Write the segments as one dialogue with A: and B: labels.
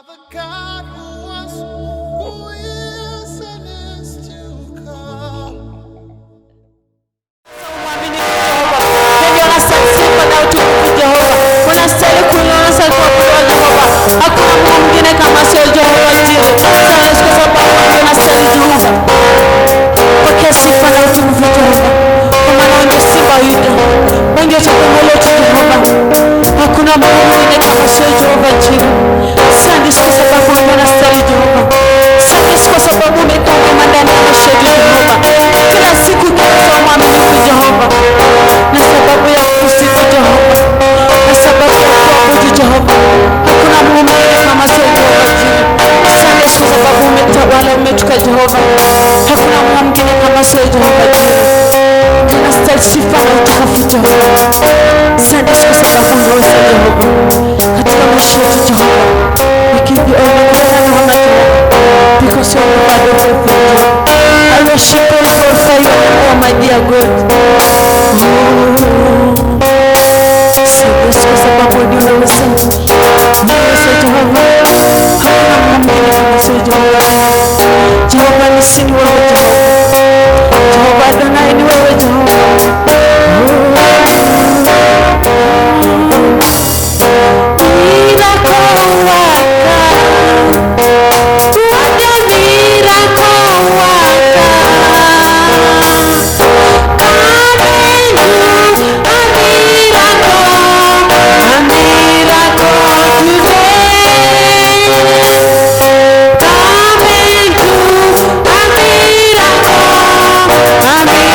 A: have a God who was, who is, and is to come.
B: Amen.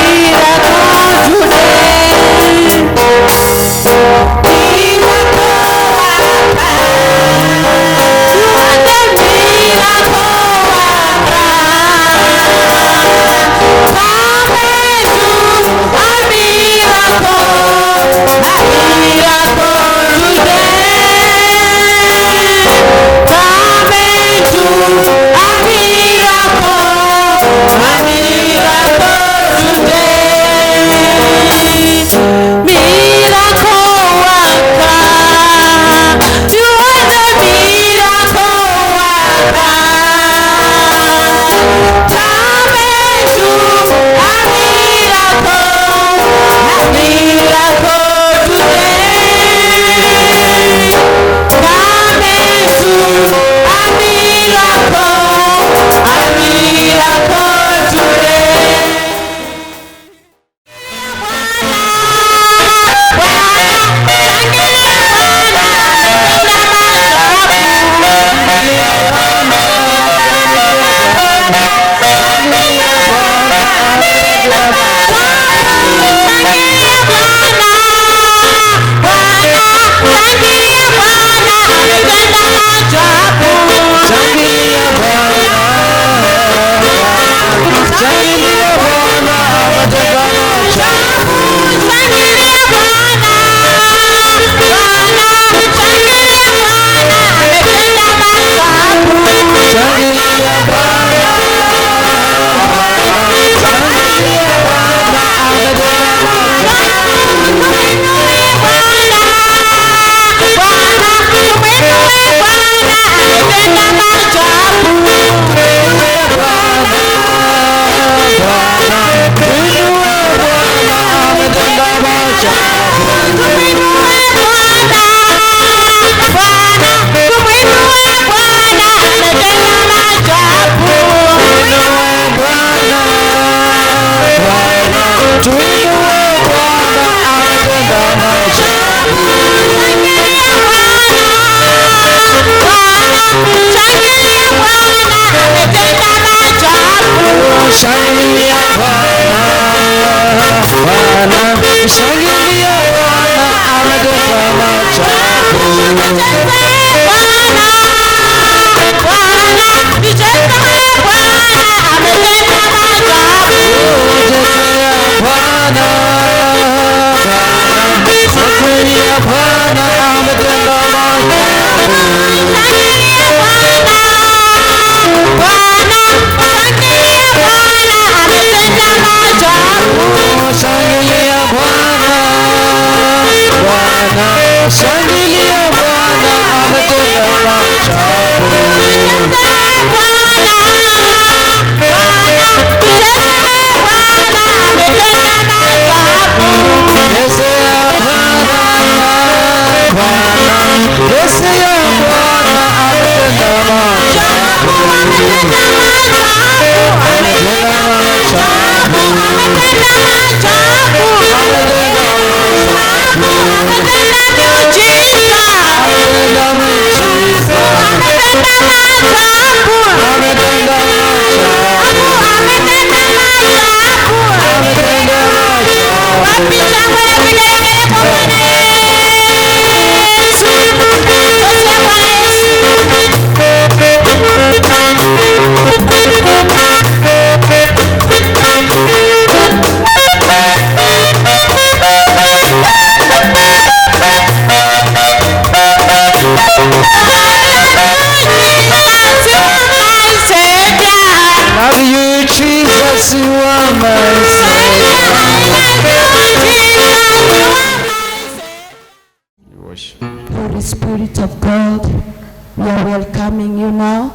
B: we are welcoming you now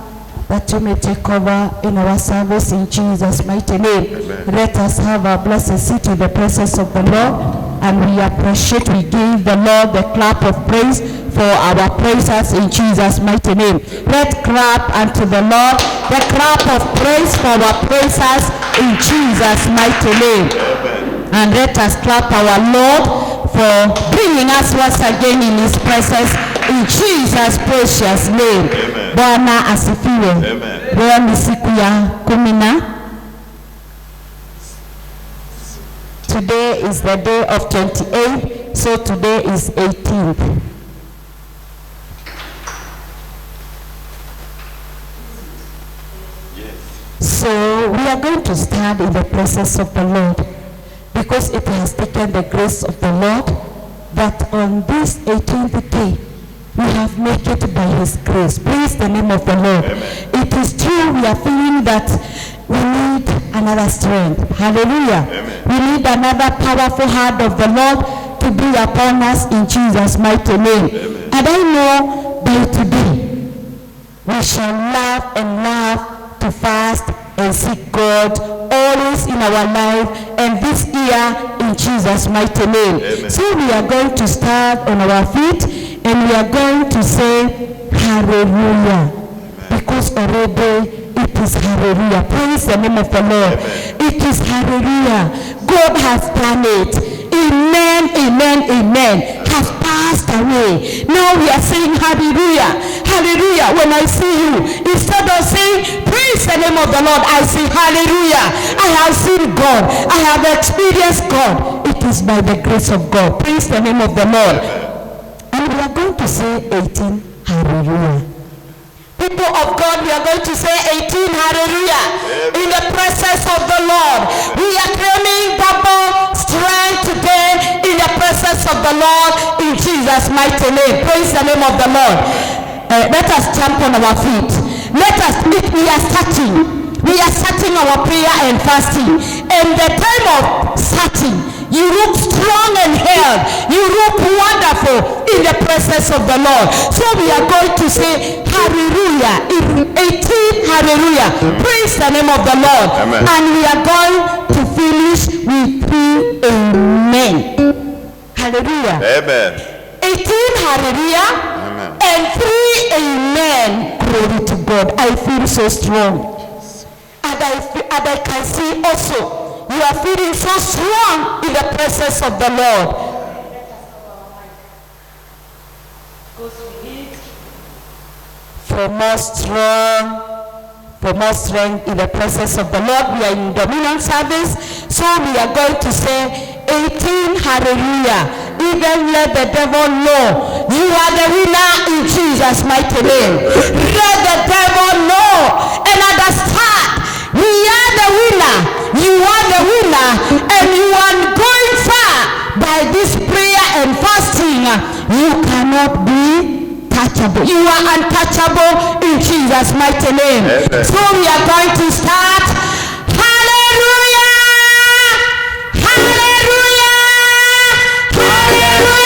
B: that you may take over in our service in Jesus' mighty name.
C: Amen.
B: Let us have our blessed seat in the presence of the Lord, and we appreciate, we give the Lord the clap of praise for our praisers in Jesus' mighty name. Let's clap unto the Lord, the clap of praise for our praisers in Jesus' mighty name.
C: Amen.
B: And let us clap our Lord for bringing us once again in his presence in Jesus' precious name.
C: Amen.
B: Bwana asifiwe.
C: Amen.
B: Leo ni siku ya 10. Today is the day of 28, so today is 18th. So we are going to stand in the presence of the Lord, because it has taken the grace of the Lord that on this 18th day we have made it by his grace. Praise the name of the Lord.
C: Amen.
B: It is true, we are feeling that we need another strength. Hallelujah.
C: Amen.
B: We need another powerful hand of the Lord to be upon us in Jesus' mighty name.
C: Amen.
B: And I know by today we shall love and love to fast and seek God always in our life, and this year in Jesus' mighty name.
C: Amen.
B: So we are going to stand on our feet and we are going to say hallelujah. Because already it is hallelujah. Praise the name of the Lord.
C: Amen.
B: It is hallelujah. God has done it. Amen, amen, amen. Has passed away. Now we are saying hallelujah. Hallelujah. When I see you, instead of saying praise the name of the Lord, I say hallelujah. I have seen God. I have experienced God. It is by the grace of God. Praise the name of the Lord. And we are going to say 18 hallelujah. People of God, we are going to say 18 hallelujah. In the presence of the Lord. We are claiming double strength today in the presence of the Lord in Jesus' mighty name. Praise the name of the Lord. Let us jump on our feet. Let us meet. We are starting our prayer and fasting. And the time of starting, you look strong and held. You look wonderful in the presence of the Lord. So we are going to say hallelujah. 18 hallelujah. Praise the name of the Lord.
C: Amen.
B: And we are going to finish with 3 amen. Hallelujah.
C: Amen.
B: 18 hallelujah.
C: Amen.
B: And 3 amen. Glory to God. I feel so strong. And I can see also you are feeling so strong in the presence of the Lord. For more strength in the presence of the Lord. We are in dominion service, so we are going to say 18 hallelujah. Even let the devil know you are the winner in Jesus' mighty name. Let the devil know and understand we are the winner. You are the winner, and you are going far by this prayer and fasting. You cannot be touchable. You are untouchable in Jesus' mighty name.
C: Amen.
B: So we are going to start. Hallelujah! Hallelujah! Hallelujah!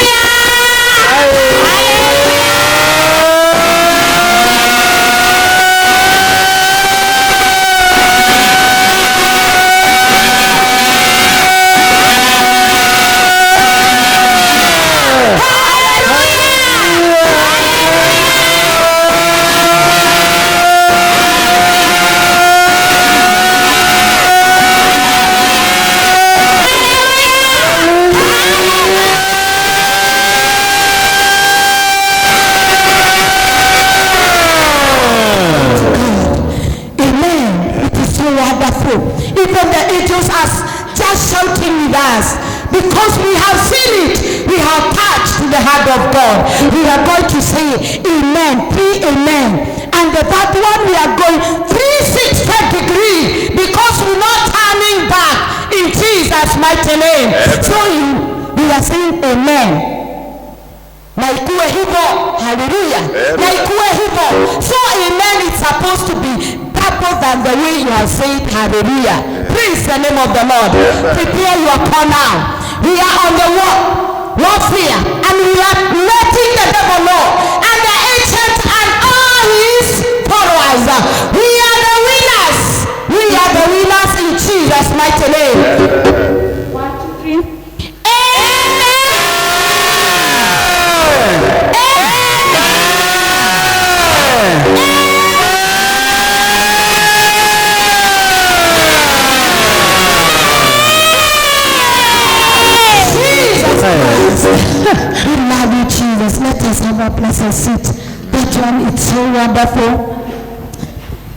B: Even the angels are just shouting with us because we have seen it. We have touched the heart of God. We are going to say amen, 3 amen. And that one we are going 360 degree because we're not turning back in Jesus' mighty name. So we are saying amen. Na ikuwe hivyo, hallelujah. Na ikuwe hivyo. So amen is supposed to be double than the way you have said hallelujah. Praise the name of the Lord. Prepare your call now. We are on the warfare, and we are letting the devil know, and the agent and all wonderful?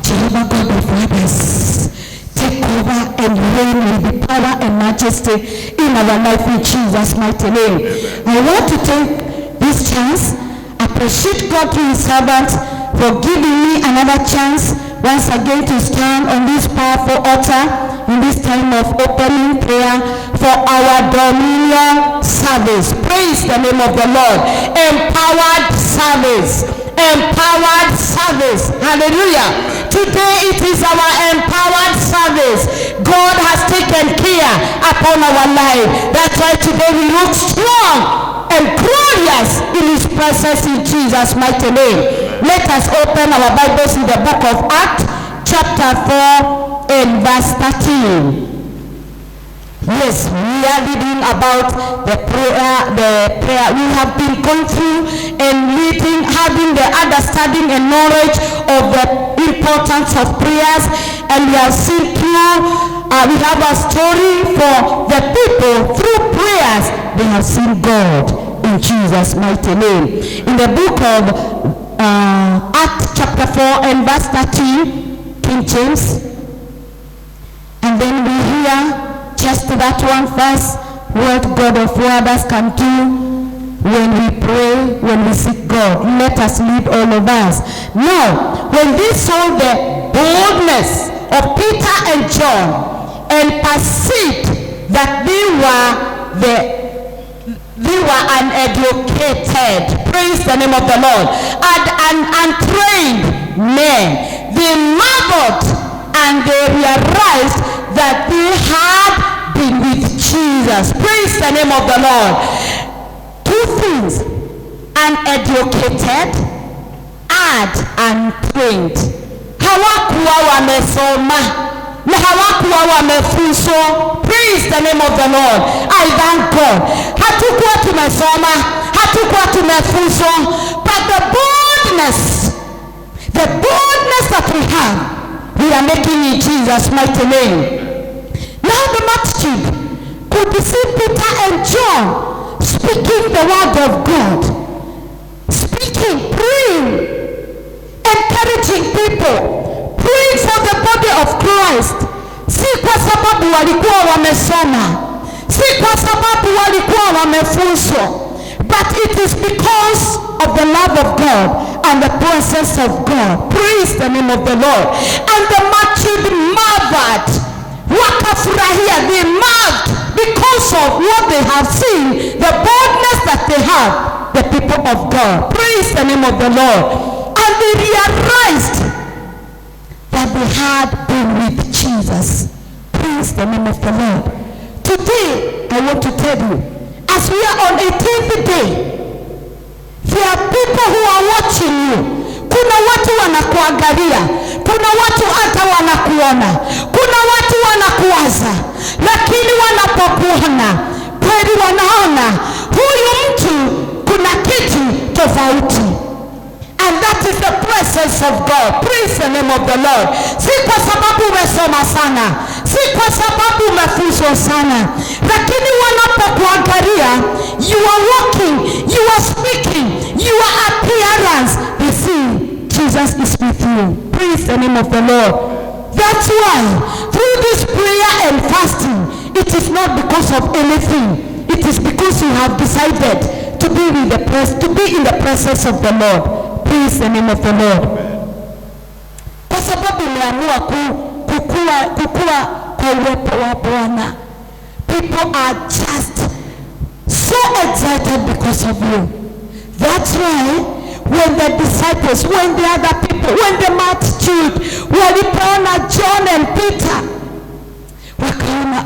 B: Jehovah God of wonders, take over and reign with the power and majesty in our life in Jesus' mighty name. I want to take this chance, appreciate God to his servant for giving me another chance once again to stand on this powerful altar in this time of opening prayer for our dominion service. Praise the name of the Lord. Empowered service. Empowered service. Hallelujah. Today it is our empowered service. God has taken care upon our life. That's why today we look strong and glorious in his presence in Jesus' mighty name. Let us open our Bibles in the book of Acts chapter 4 and verse 13. Yes, we are reading about the prayer we have been going through and reading, having the understanding and knowledge of the importance of prayers. And we have seen through, we have a story for the people through prayers. They have seen God in Jesus' mighty name. In the book of Acts chapter 4 and verse 13, King James. And then we hear just that one verse, what God of wonders can do when we pray, when we seek God. Let us lead all of us. Now, when they saw the boldness of Peter and John and perceived that they were uneducated, praise the name of the Lord, and untrained men, they marveled and they realized that they had been with Jesus. Praise the name of the Lord. Two things: uneducated and untrained. Hawakuwa wamesoma na hawakuwa wamefunzwa. Praise the name of the Lord. I thank God. Hatukuwa tumesoma, hatukuwa tumefunzwa, but the boldness that we have, we are making in Jesus' mighty name. Now the multitude could see Peter and John speaking the word of God, speaking, praying, encouraging people, praying for the body of Christ. Si kwa sababu walikuwa wamesoma, si kwa sababu walikuwa wamefunzwa, but it is because of the love of God and the presence of God. Praise the name of the Lord. And the multitude marveled. Wakafurahia, they marveled because of what they have seen, the boldness that they have, the people of God. Praise the name of the Lord. And they realized that they had been with Jesus. Praise the name of the Lord. Today, I want to tell you, as we are on 18th day, there are people who are watching you. Kuna watu wanakuangalia, kuna watu hata wanakuona, kuna watu wanakuwaza, lakini wanapokuona kweli wanaona huyu mtu kuna kitu tofauti. And that is the presence of God. Praise the name of the Lord. Si kwa sababu umesoma sana, si kwa sababu umefunzwa sana, lakini wanapokuangalia, you are walking, you are speaking, your appearance, they see Jesus is with you. Praise the name of the Lord. That's why through this prayer and fasting, it is not because of anything. It is because you have decided to be in the presence of the Lord. Praise the name of the Lord. Kwa sababu umeamua kukua kwa uwepo wa Bwana. People are just so excited because of you. That's why when the disciples, when the other people, when the multitude walipoona John and Peter, wakaona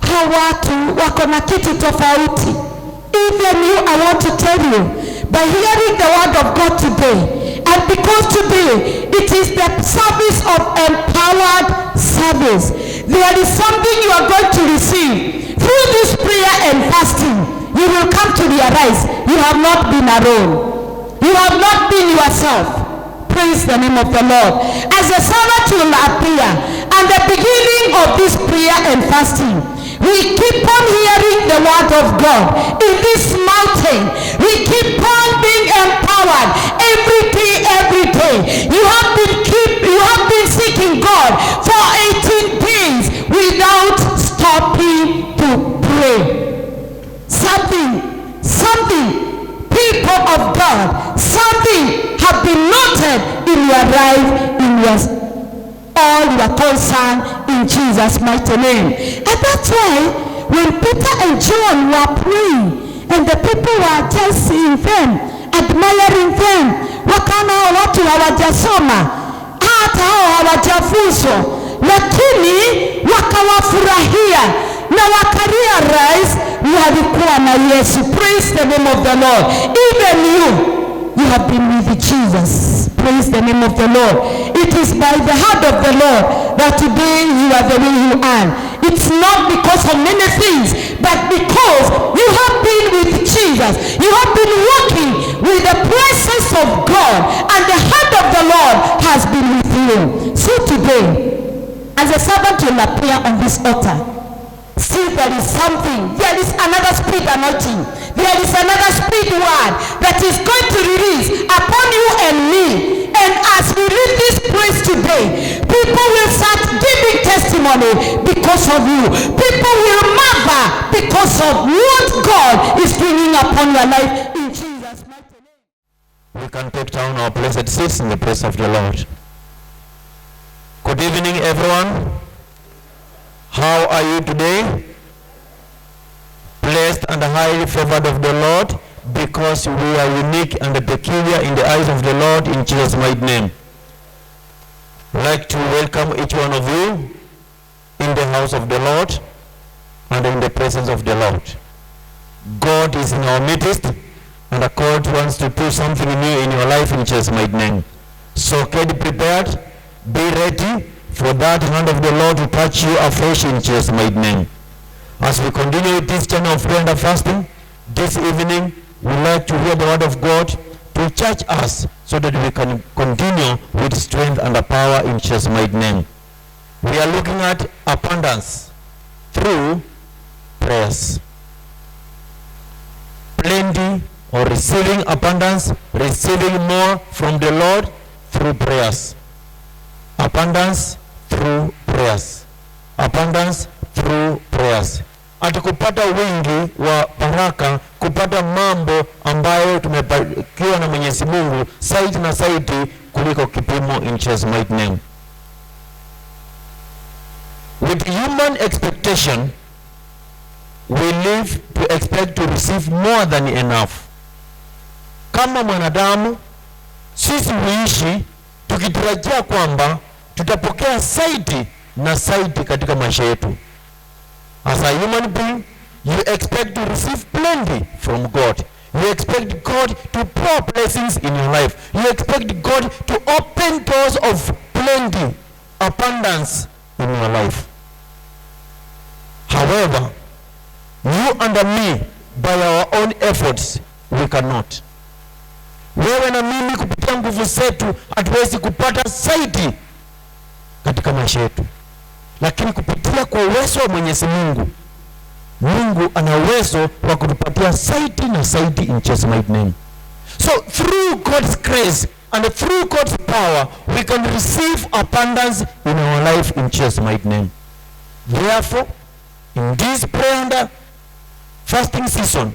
B: hawa watu wako na kitu tofauti. Even you, I want to tell you, by hearing the word of God today, and because today it is the service of empowered service, there is something you are going to receive through this prayer and fasting. You will come to realize you have not been alone. You have not been yourself. Praise the name of the Lord. As a servant will appear, and the beginning of this prayer and fasting, We keep on hearing the word of God in this mountain. We keep on being empowered every day. You have been seeking God for 18 days without stopping to pray. Something, people of God, something have been noted in your life, in all your concern, in Jesus' mighty name. And that's why when Peter and John were praying, and the people were just seeing them, admiring them, wakana watu hawajasoma, hata hao hawajafunzwa, lakini wakawafurahia na wakarealize walikuwa na Yesu. Praise the name of the Lord. Even you have been with Jesus. Praise the name of the Lord. It is by the hand of the Lord that today you are the way you are. It's not because of many things, but because you have been with Jesus. You have been walking with the presence of God, and the hand of the Lord has been with you. So today, as a servant will appear on this altar, see, there is something. There is another spirit anointing. There is another spirit word that is going to release upon you and me. And as we read this praise today, people will start giving testimony because of you. People will marvel because of what God is bringing upon your life in Jesus' mighty name.
C: We can take down our blessed seats in the presence of the Lord. Good evening, everyone. How are you today? Blessed and highly favored of the Lord, because we are unique and peculiar in the eyes of the Lord, in Jesus' mighty name. I'd like to welcome each one of you in the house of the Lord and in the presence of the Lord. God is in our midst, and God wants to do something new in your life, in Jesus' mighty name. So get prepared, be ready for that hand of the Lord to touch you afresh, in Jesus' mighty name. As we continue with this channel of prayer and fasting, this evening we like to hear the word of God to charge us, so that we can continue with strength and power, in Jesus' mighty name. We are looking at abundance through prayers. Plenty, or receiving abundance, receiving more from the Lord through prayers. Abundance through prayers. Abundance through prayers. Ati kupata wingi wa baraka, kupata mambo ambayo tumebarikiwa na Mwenyezi Mungu zaidi na zaidi kuliko kipimo, in Jesus' mighty name. With human expectation, we live to expect to receive more than enough. Kama mwanadamu, sisi huishi tukitarajia kwamba tutapokea zaidi na zaidi katika maisha yetu. As a human being, you expect to receive plenty from God. You expect God to pour blessings in your life. You expect God to open doors of plenty, abundance in your life. However, you and me, by our own efforts, we cannot. Wewe na mimi kupitia nguvu zetu hatuwezi kupata zaidi katika maisha yetu, lakini kupitia kwa uwezo wa Mwenyezi Mungu, Mungu ana uwezo wa kutupatia zaidi na zaidi, in Jesus' mighty name. So through God's grace and through God's power, we can receive abundance in our life, in Jesus' mighty name. Therefore, in this prayer and fasting season,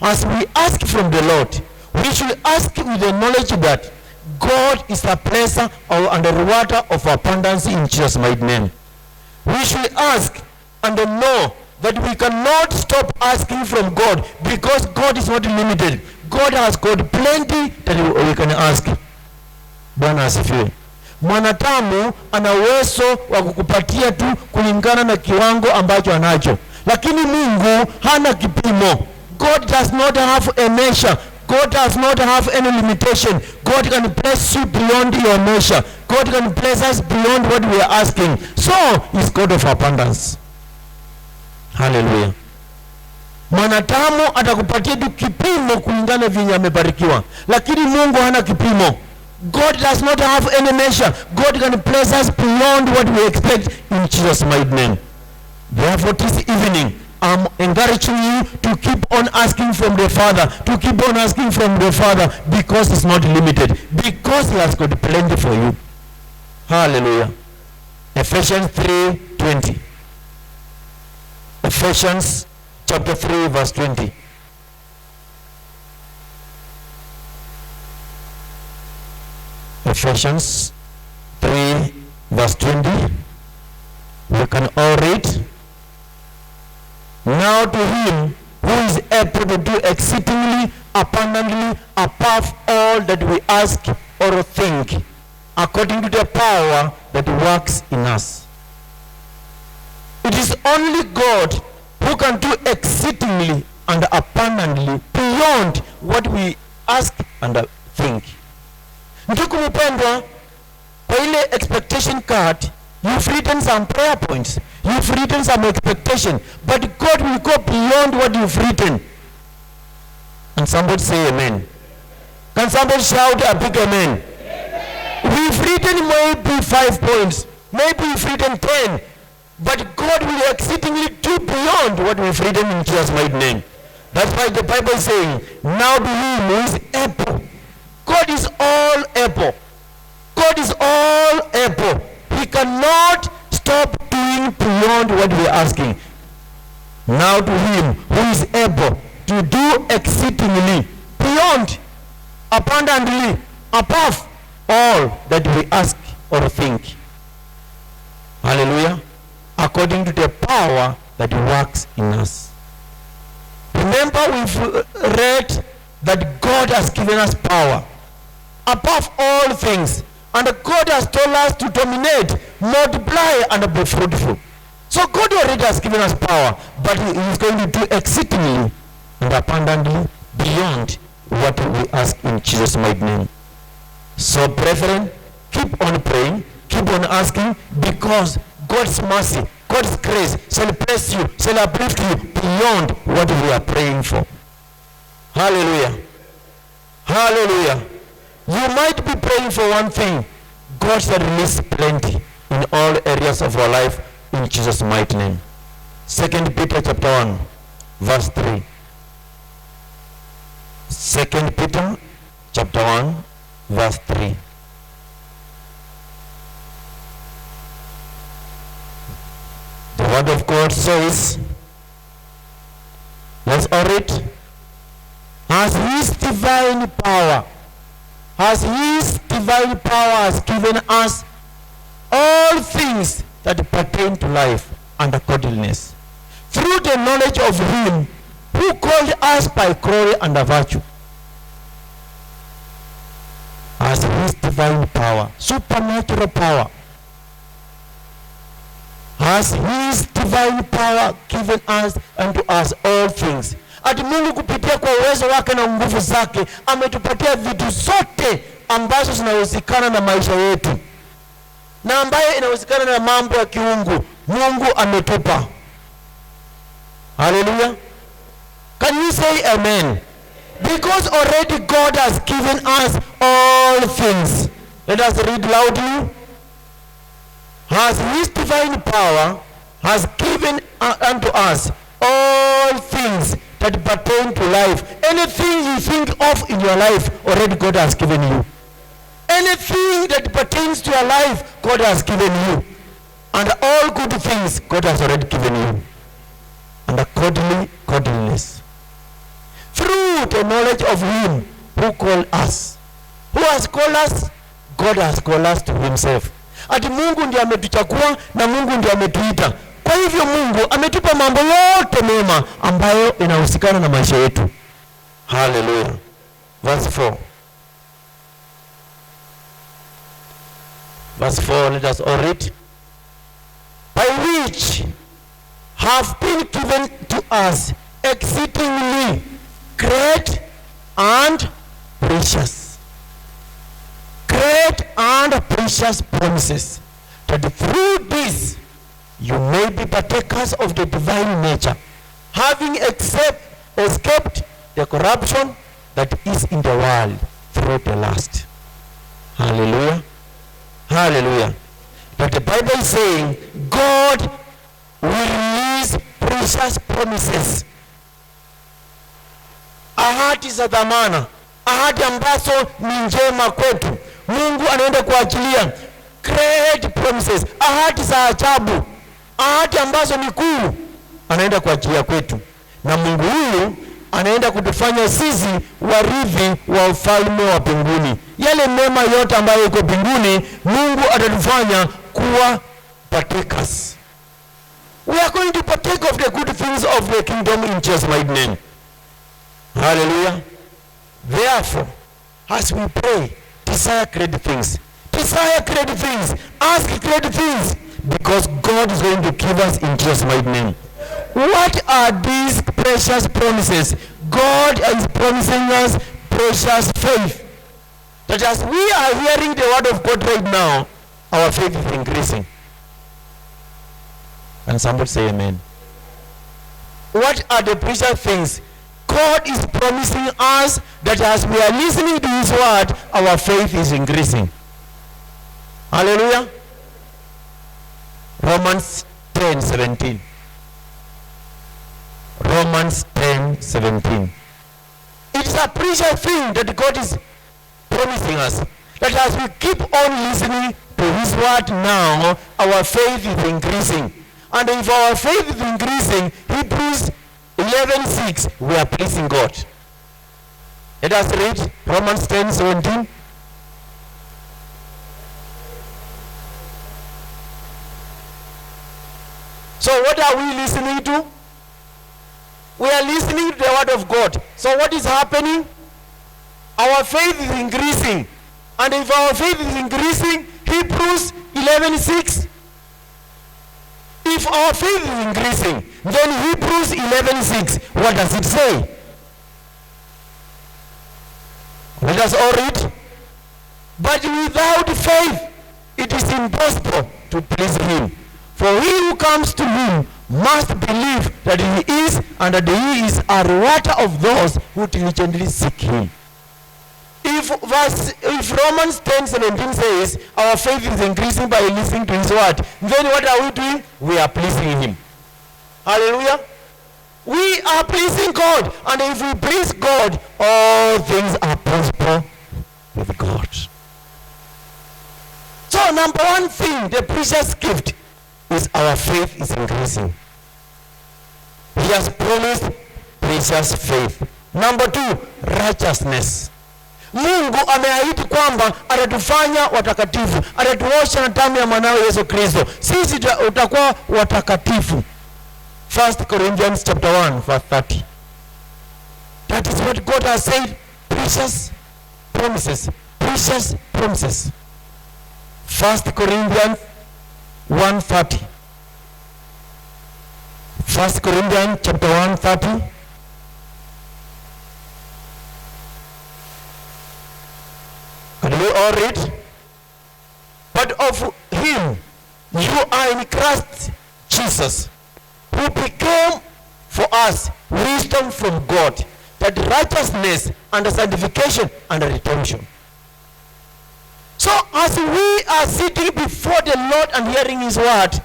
C: as we ask from the Lord, we should ask with the knowledge that God is the blesser and the rewarder of abundance, in Jesus' mighty name. We should ask and know that we cannot stop asking from God, because God is not limited. God has got plenty that we can ask. Bwana asifiwe. Mwanadamu ana uwezo wa kukupatia tu kulingana na kiwango ambacho anacho, lakini Mungu hana kipimo. God does not have a measure. God does not have any limitation. God can bless you beyond your measure. God can bless us beyond what we are asking. So, He's God of abundance. Hallelujah. Mwanadamu atakupatia tu kipimo kulingana vyenye amebarikiwa, lakini Mungu hana kipimo. God does not have any measure. God can bless us beyond what we expect, in Jesus' mighty name. Therefore, this evening, I'm encouraging you to keep on asking from the Father, to keep on asking from the Father, because it's not limited, because He has got plenty for you. Hallelujah. Ephesians 3:20. Ephesians chapter 3 verse 20. Ephesians 3 verse 20. We can all read. Now to Him who is able to do exceedingly abundantly above all that we ask or think, according to the power that works in us. It is only God who can do exceedingly and abundantly beyond what we ask and think. Ndugu mpendwa, kwa ile expectation card, you've written some prayer points, you've written some expectation, but God will go beyond what you've written. And somebody say amen. Can somebody shout a big amen? We've written maybe 5 points, maybe we've written 10, but God will exceedingly do beyond what we've written in Jesus' mighty name. That's why the Bible is saying, now to Him who is able. God is all able. God is all able. He cannot stop doing beyond what we are asking. Now to Him who is able to do exceedingly beyond, abundantly, above all that we ask or think. Hallelujah. According to the power that works in us. Remember, we've read that God has given us power above all things, and God has told us to dominate, multiply, and be fruitful. So God already has given us power, but He is going to do exceedingly and abundantly beyond what we ask in Jesus' mighty name. So brethren, keep on praying, keep on asking, because God's mercy, God's grace shall bless you, shall uplift you beyond what we are praying for. Hallelujah. Hallelujah. You might be praying for one thing. God shall release plenty in all areas of our life in Jesus' mighty name. 2 Peter chapter 1 verse 3. 2 Peter chapter 1 verse 3. The word of God says, let's all read. As His divine power has given us all things that pertain to life and godliness, through the knowledge of Him who called us by glory and virtue. As His divine power, supernatural power, has His divine power given us unto us all things. Ati Mungu kupitia kwa uwezo wake na nguvu zake ametupatia vitu zote ambazo zinahusikana na maisha yetu na ambaye inahusikana na mambo ya kiungu. Mungu ametupa. Hallelujah. Can you say amen? Because already God has given us all things. Let us read loudly. Has His divine power has given unto us all things that pertain to life. Anything you think of in your life, already God has given you. Anything that pertains to your life, God has given you. And all good things, God has already given you. And accordingly, godliness. Through the knowledge of Him who called us. Who has called us? God has called us to Himself. Ati Mungu ndiye ametuchagua na Mungu ndiye ametuita. Kwa hivyo Mungu ametupa mambo yote mema ambayo inahusikana na maisha yetu. Hallelujah. Verse 4. Verse 4, let us all read. By which have been given to us exceedingly great and precious. Great and precious promises, that through this you may be partakers of the divine nature, having escaped the corruption that is in the world through the lust. Hallelujah. Hallelujah. But the Bible is saying God will precious promises, ahadi za dhamana, ahadi ambazo ni njema kwetu. Mungu anaenda kuachilia great promises, ahadi za ajabu, ahadi ambazo ni kuu, anaenda kuachilia kwetu. Na Mungu huyu anaenda kutufanya sisi warithi wa ufalme wa mbinguni. Yale mema yote ambayo iko mbinguni, Mungu atatufanya kuwa partakers. We are going to partake of the good things of the kingdom in Jesus' mighty name. Hallelujah. Therefore, as we pray, desire great things. Desire great things. Ask great things. Because God is going to give us in Jesus' mighty name. What are these precious promises? God is promising us precious faith. That as we are hearing the word of God right now, our faith is increasing. And somebody say amen. What are the precious things? God is promising us that as we are listening to his word, our faith is increasing. Hallelujah. Romans 10:17. Romans 10:17. It is a precious thing that God is promising us, that as we keep on listening to his word now, our faith is increasing. And if our faith is increasing, Hebrews 11:6, we are pleasing God. Let us read Romans 10:17. So what are we listening to? We are listening to the word of God. So what is happening? Our faith is increasing. And if our faith is increasing, Hebrews 11:6, if our faith is increasing, then Hebrews 11:6, what does it say? Let us all read. But without faith, it is impossible to please him. For he who comes to him must believe that he is, and that he is a rewarder of those who diligently seek him. If Romans 10:17 says our faith is increasing by listening to his word, then what are we doing? We are pleasing him. Hallelujah. We are pleasing God, and if we please God, all things are possible with God. So number one thing, the precious gift, is our faith is increasing. He has promised precious faith. Number two, righteousness. Mungu ameahidi kwamba atatufanya watakatifu, atatuosha na damu ya mwanawe Yesu Kristo. Sisi utakuwa watakatifu. 1 Corinthians chapter 1 verse 30. That is what God has said. Precious promises. Precious promises. 1 Corinthians 1:30. 1 Corinthians chapter 1:30. Can we all read? But of him you are in Christ Jesus, who became for us wisdom from God, that righteousness and sanctification and redemption. So as we are sitting before the Lord and hearing his word,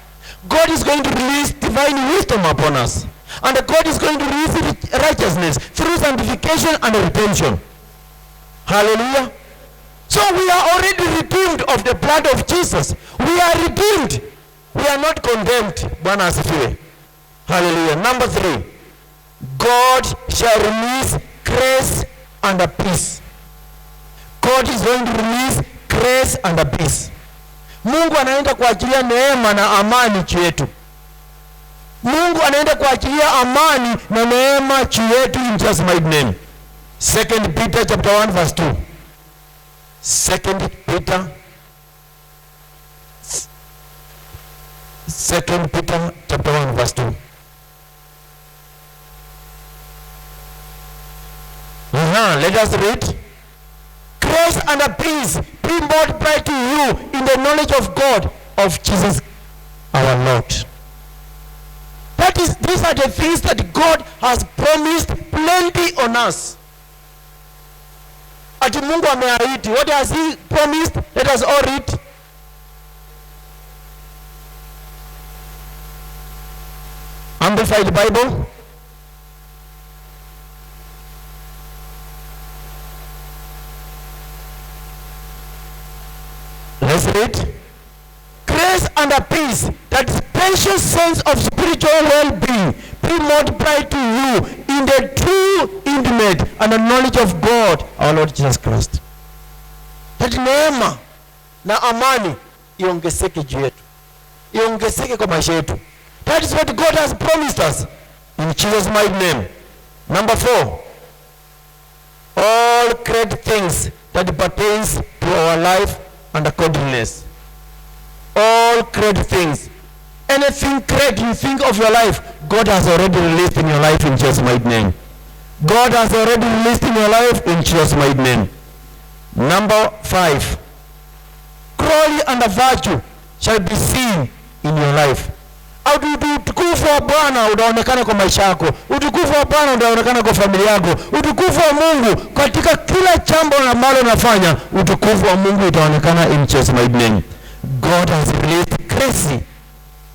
C: God is going to release divine wisdom upon us. And God is going to release righteousness through sanctification and redemption. Hallelujah. So we are already redeemed of the blood of Jesus. We are redeemed. We are not condemned. Bwana asifiwe. Hallelujah. Number 3. God shall release grace and peace. God is going to release grace and peace. Mungu anaenda kuachilia neema na amani juu yetu. Mungu anaenda kuachilia amani na neema juu yetu in Jesus mighty name. 2 Peter chapter 1 verse 2. 2 Peter chapter 1 verse 2. Let us read. Grace and peace be multiplied to you in the knowledge of God, of Jesus our Lord. These are the things that God has promised plenty on us. Ati Mungu ameahidi. What has he promised? Let us all read. Amplified Bible. Let's read. Grace and peace, that special sense of spiritual well-being, be multiplied to you in the true, intimate, and the knowledge of God, our Lord Jesus Christ. That neema na amani iongezeke juu yetu, iongezeke kwa maisha yetu. That is what God has promised us in Jesus' mighty name. Number 4, all great things that pertains to our life and godliness. All great things. Anything great you think of your life, God has already released in your life in Jesus' mighty name. God has already released in your life in Jesus' mighty name. Number 5, glory and virtue shall be seen in your life. Utukufu wa Bwana unaonekana kwa maisha yako. Utukufu wa Bwana unaonekana kwa familia yako. Utukufu wa Mungu katika kila jambo ambalo unafanya, utukufu wa Mungu utaonekana in Jesus' mighty name. God has released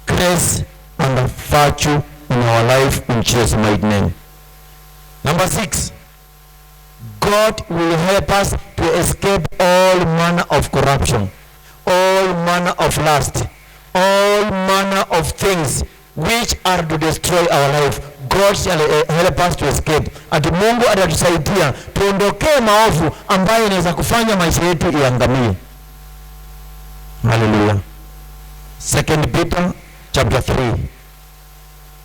C: grace and virtue in our life in Jesus' mighty name. Number 6, God will help us to escape all manner of corruption, all manner of lust, all manner of things which are to destroy our life. God shall help us to escape. Ati Mungu atatusaidia tuondokee maovu ambayo inaweza kufanya maisha yetu iangamie. Hallelujah. 2 Peter chapter 3.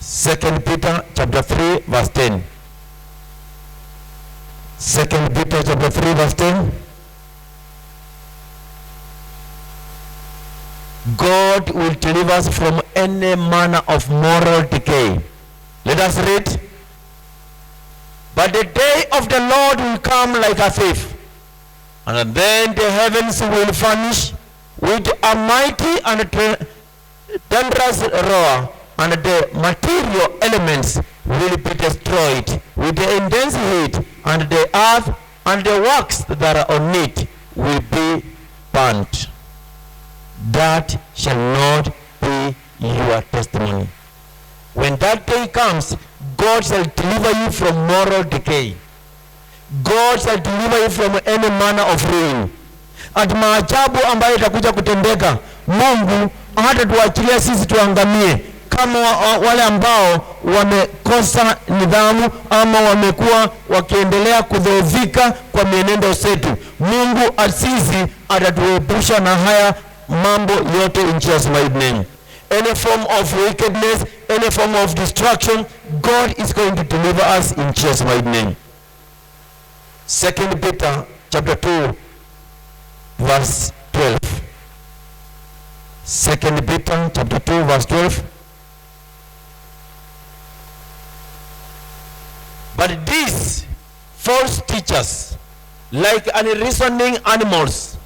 C: 2 Peter chapter 3 verse 10. 2 Peter chapter 3 verse 10. God will deliver us from any manner of moral decay. Let us read. But the day of the Lord will come like a thief, and then the heavens will vanish with a mighty and thunderous roar, and the material elements will be destroyed with the intense heat, and the earth and the works that are on it will be burnt. That shall not be your testimony. When that day comes, God shall deliver you from moral decay. God shall deliver you from any manner of ruin. At maajabu ambayo itakuja kutendeka, Mungu hatatuachilia sisi tuangamie kama wale ambao wamekosa nidhamu ama wamekuwa wakiendelea kudhoofika kwa mienendo zetu. Mungu asisi atatuepusha na haya mambo yote in Jesus' mighty name. Any form of wickedness, any form of destruction, God is going to deliver us in Jesus' mighty name. 2 Peter chapter 2 verse 12. 2 Peter chapter 2 verse 12. But these false teachers, like unreasoning animals,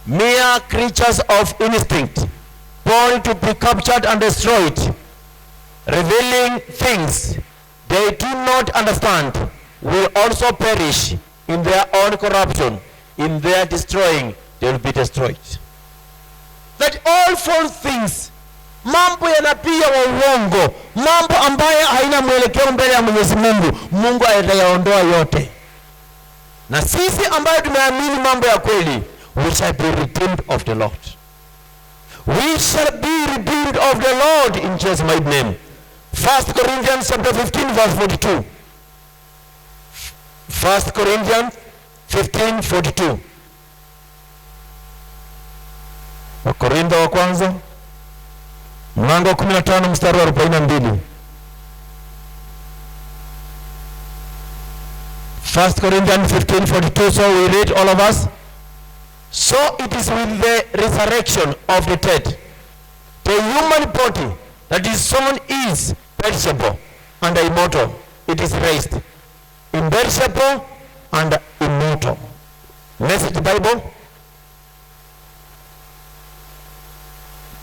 C: mere creatures of instinct, born to be captured and destroyed, revealing things they do not understand, will also perish in their own corruption. In their destroying, they will be destroyed. That all false things, mambo ya nabii wa uongo, mambo ambayo haina mwelekeo mbele ya Mwenyezi Mungu, Mungu atayaondoa yote. Na sisi ambayo tumeamini mambo ya kweli, we shall be redeemed of the Lord. We shall be redeemed of the Lord in Jesus' mighty name. 1 Corinthians chapter 15 verse 42. 1 Corinthians 15:42. Wakorintho wa kwanza mlango wa 15 mstari wa 42. 1 Corinthians 15:42. So we read, all of us. So it is with the resurrection of the dead. The human body that is sown is perishable and immortal. It is raised imperishable and immortal. Message Bible.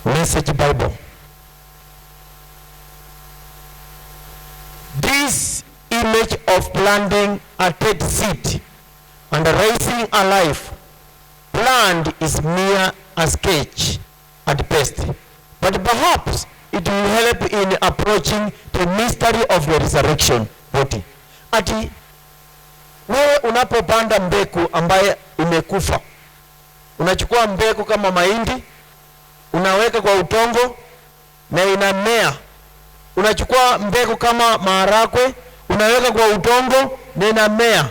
C: Message Bible. This image of planting a dead seed and raising a life plant is mere a sketch at best, but perhaps it will help in approaching the mystery of the resurrection body. Ati wewe unapopanda mbegu ambaye imekufa, unachukua mbegu kama mahindi, unaweka kwa utongo na inamea. Unachukua mbegu kama maharagwe, unaweka kwa utongo na inamea.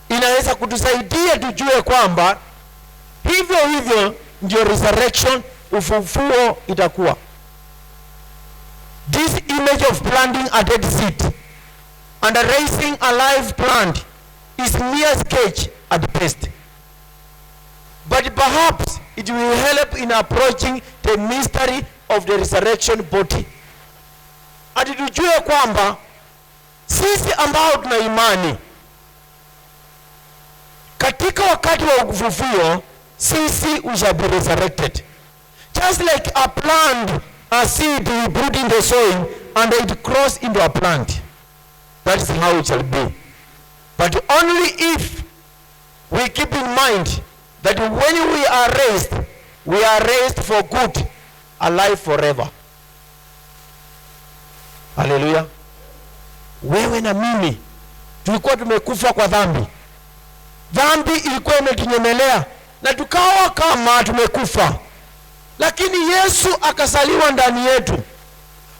C: Inaweza kutusaidia tujue kwamba hivyo hivyo ndio resurrection, ufufuo itakuwa. This image of planting a dead seed and raising a live plant is mere sketch at best. But perhaps it will help in approaching the mystery of the resurrection body. Ati tujue kwamba sisi ambao tuna imani katika wakati wa ufufuo, sisi we shall be resurrected. Just like a plant, a seed we put in the soil and it grows into a plant. That is how it shall be. But only if we keep in mind that when we are raised for good, alive forever. Hallelujah. Wewe na mimi tulikuwa tumekufa kwa dhambi. Dhambi ilikuwa imetunyemelea na tukawa kama tumekufa, lakini Yesu akazaliwa ndani yetu.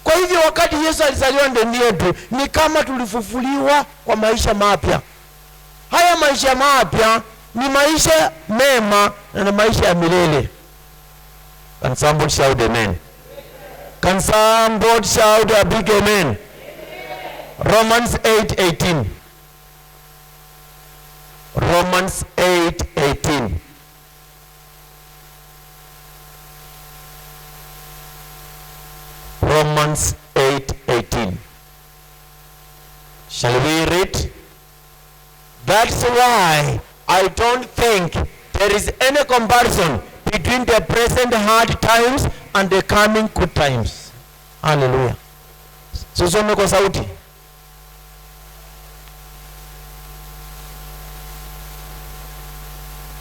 C: Kwa hivyo wakati Yesu alizaliwa ndani yetu, ni kama tulifufuliwa kwa maisha mapya. Haya maisha mapya ni maisha mema na maisha ya milele. Can somebody shout amen? Can somebody shout a big amen? Romans 8:18. Romans 8:18. Romans 8:18. Shall we read? That's why I don't think there is any comparison between the present hard times and the coming good times. Hallelujah. Susome kwa sauti.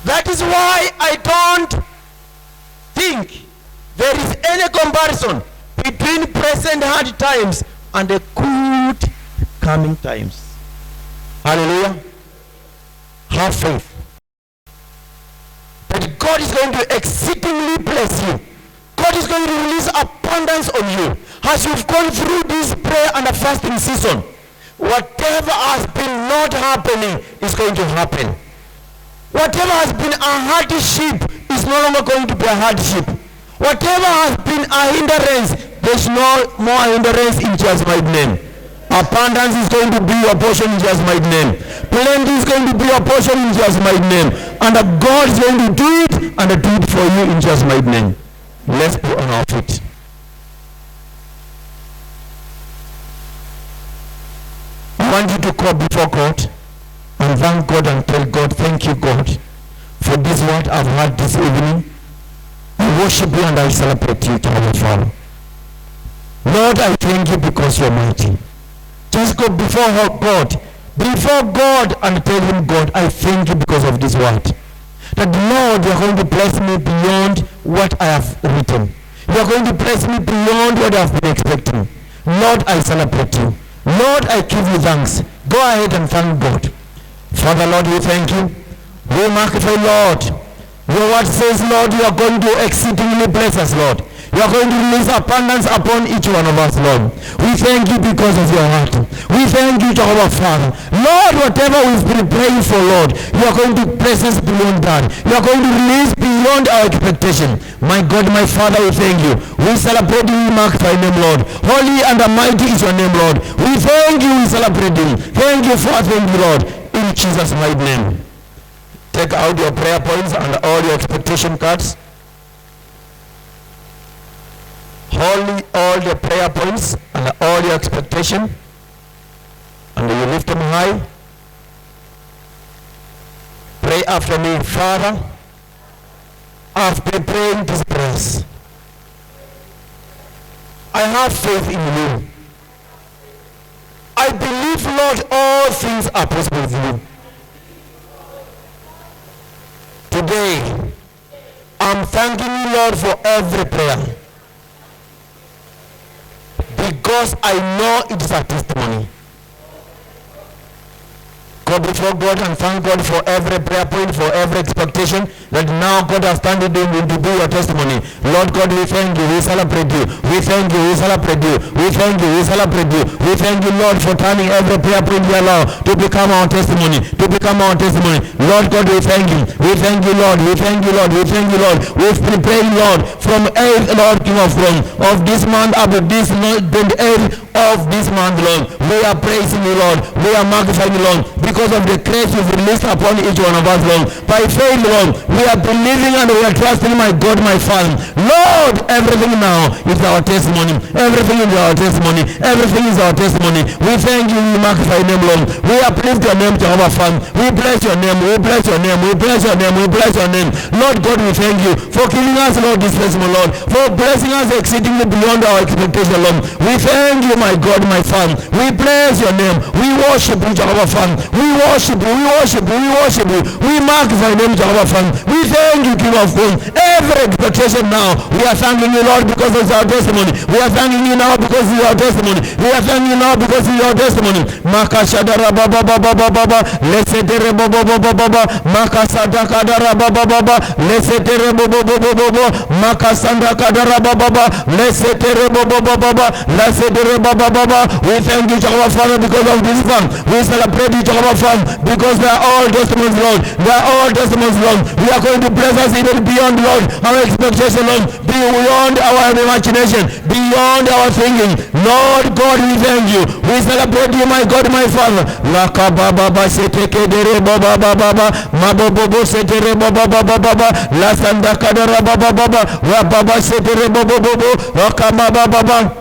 C: That is why I don't think there is any comparison between present hard times and the good coming times. Hallelujah. Have faith that God is going to exceedingly bless you. God is going to release abundance on you. As you've gone through this prayer and a fasting season, whatever has been not happening is going to happen. Whatever has been a hardship is no longer going to be a hardship. Whatever has been a hindrance, there's no more hindrance in Jesus' mighty name. Abundance is going to be your portion in Jesus' mighty name. Plenty is going to be your portion in Jesus' mighty name. And God is going to do it and do it for you in Jesus' mighty name. Let's put on our feet. I want you to call before God and thank God and tell God, thank you God for this word I've heard this evening. I worship you and I celebrate you, Jehovah Father. Lord, I thank you because you're mighty. Just go before God and tell him, God, I thank you because of this word. That Lord, you are going to bless me beyond what I have written. You are going to bless me beyond what I have been expecting. Lord, I celebrate you. Lord, I give you thanks. Go ahead and thank God. Father, Lord, we thank you. We magnify, Lord. Your word says, Lord, you are going to exceedingly bless us, Lord. You are going to release abundance upon each one of us, Lord. We thank you because of your heart. We thank you, Jehovah Father. Lord, whatever we've been praying for, Lord, you are going to bless us beyond that. You are going to release beyond our expectation. My God, my Father, we thank you. We celebrate you, we magnify your name, Lord. Holy and mighty is your name, Lord. We thank you, we celebrate you. Thank you, thank you, Lord. In Jesus' mighty name. Take out your prayer points and all your expectation cards. Hold all the prayer points and all your expectation, and you lift them high. Pray after me. Father, after praying this prayer, I have faith in you. I believe, Lord, all things are possible with you. Today, I'm thanking you, Lord, for every prayer. because I know it is a testimony. Go before God and thank God for every prayer point, for every expectation that now God has turned it into be your testimony. Lord God, we thank you, we celebrate you, we thank you, we celebrate you, we thank you, we celebrate you, we thank you, Lord, for turning every prayer point we allow to become our testimony, to become our testimony. Lord God, we thank you, Lord, we thank you, Lord, we thank you, Lord. We've been praying, Lord, from 8th, Lord, King of Rome, of this month up to this 28th of this month, Lord. We are praising you, Lord, we are magnifying you, Lord, because of the grace you've released upon each one of us, Lord. By faith, Lord, we are believing and we are trusting, my God, my Father. Lord, everything now is our testimony. Everything is our testimony. Everything is our testimony. We thank you, we magnify your name, Lord. We uplift your name, Jehovah Father. We bless your name, we bless your name, we bless your name, we bless your name. Lord God, we thank you for giving us, Lord, this testimony, Lord, for blessing us exceedingly beyond our expectation, Lord. We thank you, my God, my Father. We bless your name. We worship you, Jehovah Father. We worship you, we worship you, we worship you. We magnify your name, Jehovah Father. We thank you, King of Kings. Every expectation now, we are thanking you, Lord, because it's our testimony. We are thanking you now because it's our testimony. We are thanking you now because it's our testimony. Makashadara baba baba baba, lesetere baba baba baba, makasada kadara baba baba, lesetere baba baba baba, makasanda kadara baba baba, lesetere baba baba, lesetere baba baba. We thank you, Jehovah Father, because of this one. We celebrate you, Jehovah Father, because they are all testimonies, Lord. They are all testimonies, Lord. We are going to bless us even beyond, Lord, our expectation, Lord, beyond our imagination, beyond our thinking. Lord God, we thank you. We celebrate you, my God, my Father. Laka baba baba seteke dere baba baba mabobo setere baba baba baba la sanda kadara baba baba wa baba setere baba baba wakama baba baba.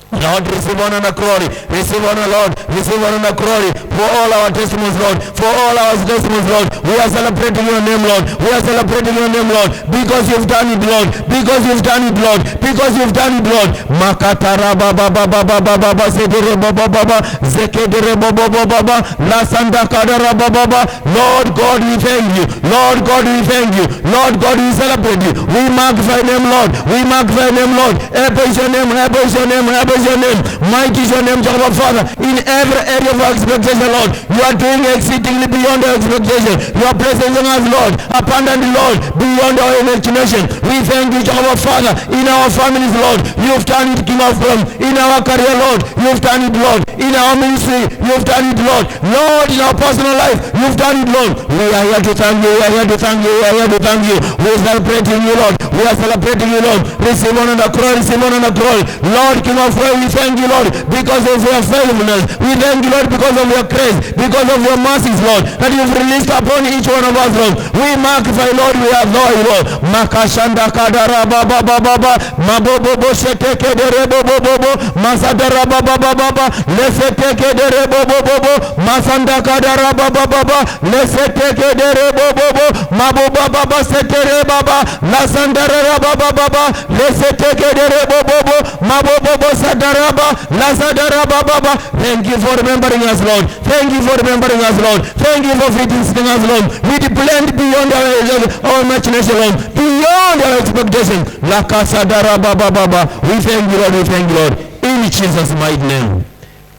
C: Lord, receive honor and glory. Receive honor, Lord. Receive honor and glory for all our testimonies, Lord. For all our testimonies, Lord. We are celebrating your name, Lord. We are celebrating your name, Lord. Because you've done it, Lord. Because you've done it, Lord. Because you've done it, Lord. Makatara baba baba baba baba sedere baba baba zekedere baba baba la sanda kadara baba baba. Lord God, we thank you. Lord God, we thank you. Lord God, we celebrate you. We magnify your name, Lord. We magnify your name, Lord. Ebo is your name. Ebo is your name. Ebo is your name. Mighty is your name, Jehovah Father. In every area of our expectation, Lord, you are doing exceedingly beyond our expectation. You are blessing us, Lord, abundantly, Lord, beyond our imagination. We thank you, Jehovah Father. In our families, Lord, you've done it, King of Kings. In our career, Lord, you've done it, Lord. In our ministry, you've done it, Lord. Lord, in our personal life, you've done it, Lord. We are here to thank you. We are here to thank you. We are here to thank you. We are celebrating you, Lord. We are celebrating you, Lord. Receive honor and glory. Receive honor and glory. Lord, King of Kings, we thank you, Lord, because of your faithfulness. We thank you, Lord, because of your grace, because of your mercies, Lord, that you've released upon each one of us, Lord. We magnify, Lord, we adore you, Lord. Makashanda kadara baba baba mabobo seteke dere bobo bobo masadara baba baba leseteke dere bobo bobo masanda kadara baba baba leseteke dere bobo bobo maboba baba setere baba lasandara baba baba leseteke dere bobo bobo mabobo sadaraba lasadaraba baba. Thank you for remembering us, Lord. Thank you for remembering us, Lord. Thank you for feeding us, Lord. We blend beyond our imagination, Lord, beyond our expectation. Lakasadaraba baba. We thank you, Lord. We thank you, Lord. In Jesus' mighty name.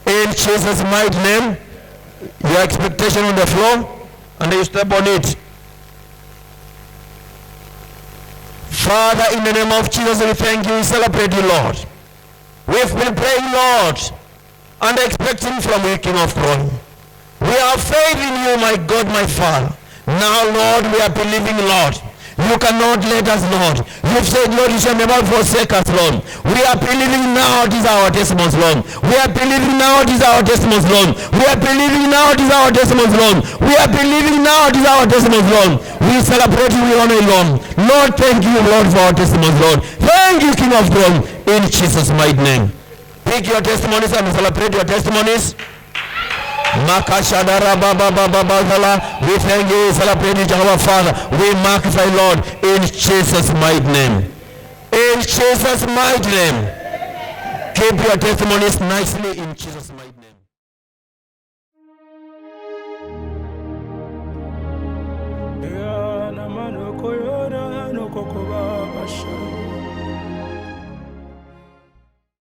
C: In Jesus' mighty name. Your expectation on the floor, and you step on it. Father, in the name of Jesus, we thank you. We celebrate you, Lord. We've been praying, Lord, and expecting from you, King of Glory. We have faith in you, my God, my Father. Now, Lord, we are believing, Lord. You cannot let us, Lord. You've said, Lord, you shall never forsake us, Lord. We are believing now it is our testimonies, Lord. We are believing now it is our testimonies, Lord. We are believing now it is our testimonies, Lord. We are believing now it is our testimonies, Lord. We celebrate you, we honor you, Lord. Lord, thank you, Lord, for our testimonies, Lord. Thank you, King of Glory, in Jesus' mighty name. Pick your testimonies and celebrate your testimonies. Makashadara baba baba baba. We thank you, celebrate you, Jehovah Father. We magnify, Lord, in Jesus' mighty name. In Jesus' mighty name. Keep your testimonies nicely in Jesus' mighty name.